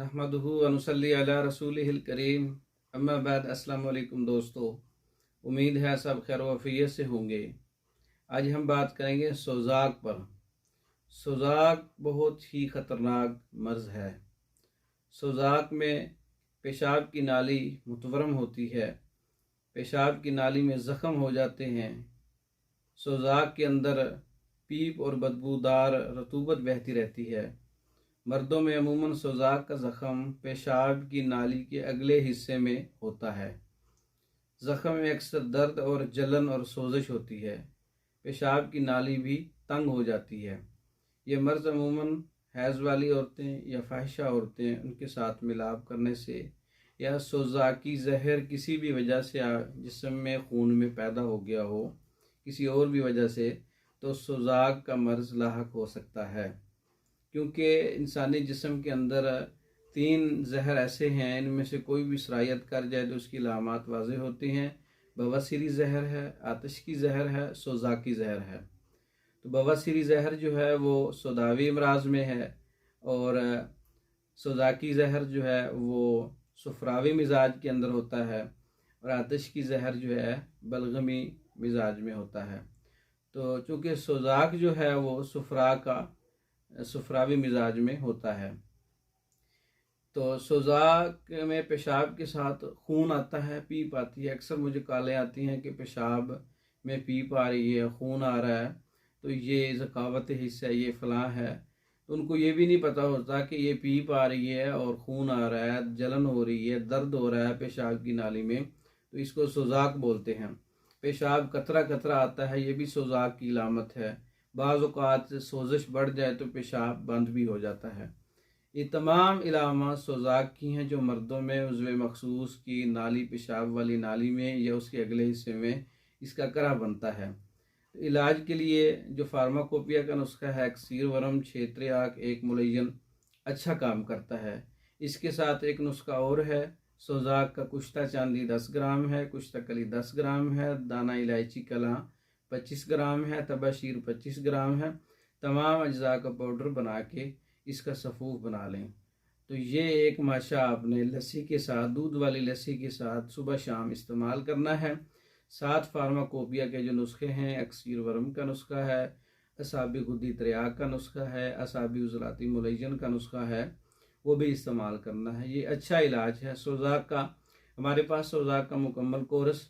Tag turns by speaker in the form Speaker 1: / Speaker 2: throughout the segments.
Speaker 1: नहमदुहु व नुसल्ली अला रसूलिहिल करीम अम्मा बाद। अस्सलाम वालेकुम दोस्तों, उम्मीद है सब खैर वफ़ियत से होंगे। आज हम बात करेंगे सोज़ाक पर। सोज़ाक बहुत ही ख़तरनाक मर्ज़ है। सोज़ाक में पेशाब की नाली मुतवरम होती है, पेशाब की नाली में ज़ख़म हो जाते हैं। सोज़ाक के अंदर पीप और बदबूदार रतूबत बहती रहती है। मर्दों में अमूमन सोज़ाक का ज़ख़म पेशाब की नाली के अगले हिस्से में होता है। ज़ख़म में अक्सर दर्द और जलन और सोजिश होती है। पेशाब की नाली भी तंग हो जाती है। ये मर्ज़ अमूमन हैज़ वाली औरतें या फाहिशा औरतें उनके साथ मिलाप करने से या सोज़ाकी ज़हर किसी भी वजह से जिस्म में खून में पैदा हो गया हो, किसी और भी वजह से, तो सोज़ाक का मर्ज़ लाहक हो सकता है। क्योंकि इंसानी जिस्म के अंदर 3 ज़हर ऐसे हैं, इनमें से कोई भी सरायत कर जाए तो उसकी लामात वाज़ेह होती हैं। बवासीरी ज़हर है, आतिश की ज़हर है, सोज़ाकी ज़हर है। तो बवासीरी ज़हर जो है वो सौदावी अमराज में है, और सोज़ाकी ज़हर जो है वो सुफरावी मिजाज के अंदर होता है, और आतिश की ज़हर जो है बलगमी मिजाज में होता है। तो चूँकि सोज़ाक जो है वो सुफरावी मिजाज में होता है, तो सोज़ाक में पेशाब के साथ खून आता है, पीप आती है। अक्सर मुझे कॉलें आती हैं कि पेशाब में पीप आ रही है, खून आ रहा है, तो ये ज़कावत हिस्सा है, ये फ़लाँ है। तो उनको ये भी नहीं पता होता कि ये पीप आ रही है और खून आ रहा है, जलन हो रही है, दर्द हो रहा है पेशाब की नाली में, तो इसको सोज़ाक बोलते हैं। पेशाब कतरा कतरा आता है, ये भी सोज़ाक की अलामत है। बाज़ औक़ात सोजिश बढ़ जाए तो पेशाब बंद भी हो जाता है। ये तमाम इलामात सोज़ाक की हैं जो मर्दों में उज़्व मखसूस की नाली, पेशाब वाली नाली में या उसके अगले हिस्से में इसका करा बनता है। तो इलाज के लिए जो फार्माकोपिया का नुस्खा है, अक्सीर वरम क्षेत्रियाक एक मुलय्यन, अच्छा काम करता है। इसके साथ एक नुस्खा और है। सोज़ाक का कुश्ता चांदी 10 ग्राम है, कुश्ता कली 10 ग्राम है, दाना इलायची कला 25 ग्राम है, तबाशीर 25 ग्राम है। तमाम अज्जा का पाउडर बना के इसका सफ़ूफ बना लें। तो ये एक माशा आपने लस्सी के साथ, दूध वाली लस्सी के साथ सुबह शाम इस्तेमाल करना है। साथ फार्माकोपिया के जो नुस्खे हैं, अक्सीर वरम का नुस्खा है, असाबी गुद्दी त्रियाक का नुस्खा है, असाबी उज़लाती मुलय्यन का नुस्खा है, वो भी इस्तेमाल करना है। ये अच्छा इलाज है सोज़ाक का। हमारे पास सोज़ाक का मुकम्मल कोर्स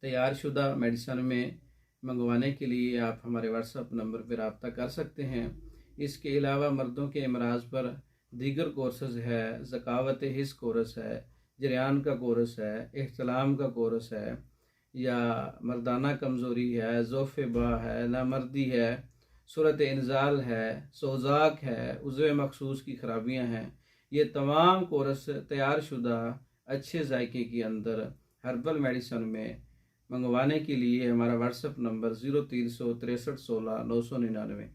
Speaker 1: तैयार शुदा मेडिसन में मंगवाने के लिए आप हमारे व्हाट्सएप नंबर पर रब्ता कर सकते हैं। इसके अलावा मर्दों के अमराज पर दीगर कोर्सेज़ है, ज़कावत हिस्स कोर्स है, जरियान का कोर्स है, इह्तिलाम का कोर्स है, या मर्दाना कमज़ोरी है, ज़ोफ़ेबा है, नामर्दी है, सूरत इंज़ाल है, सोज़ाक है, उज़्व मखसूस की ख़राबियाँ हैं। ये तमाम कोर्स तैयार शुदा अच्छे जायके के अंदर हर्बल मेडिसन में मंगवाने के लिए हमारा व्हाट्सएप नंबर 0363 16 999,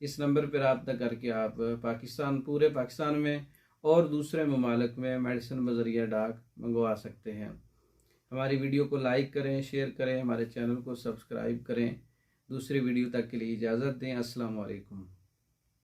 Speaker 1: इस नंबर पर रब्ता करके आप पाकिस्तान, पूरे पाकिस्तान में और दूसरे ममालिक में मेडिसिन बज़रिया डाक मंगवा सकते हैं। हमारी वीडियो को लाइक करें, शेयर करें, हमारे चैनल को सब्सक्राइब करें। दूसरी वीडियो तक के लिए इजाज़त दें। अस्सलाम वालेकुम।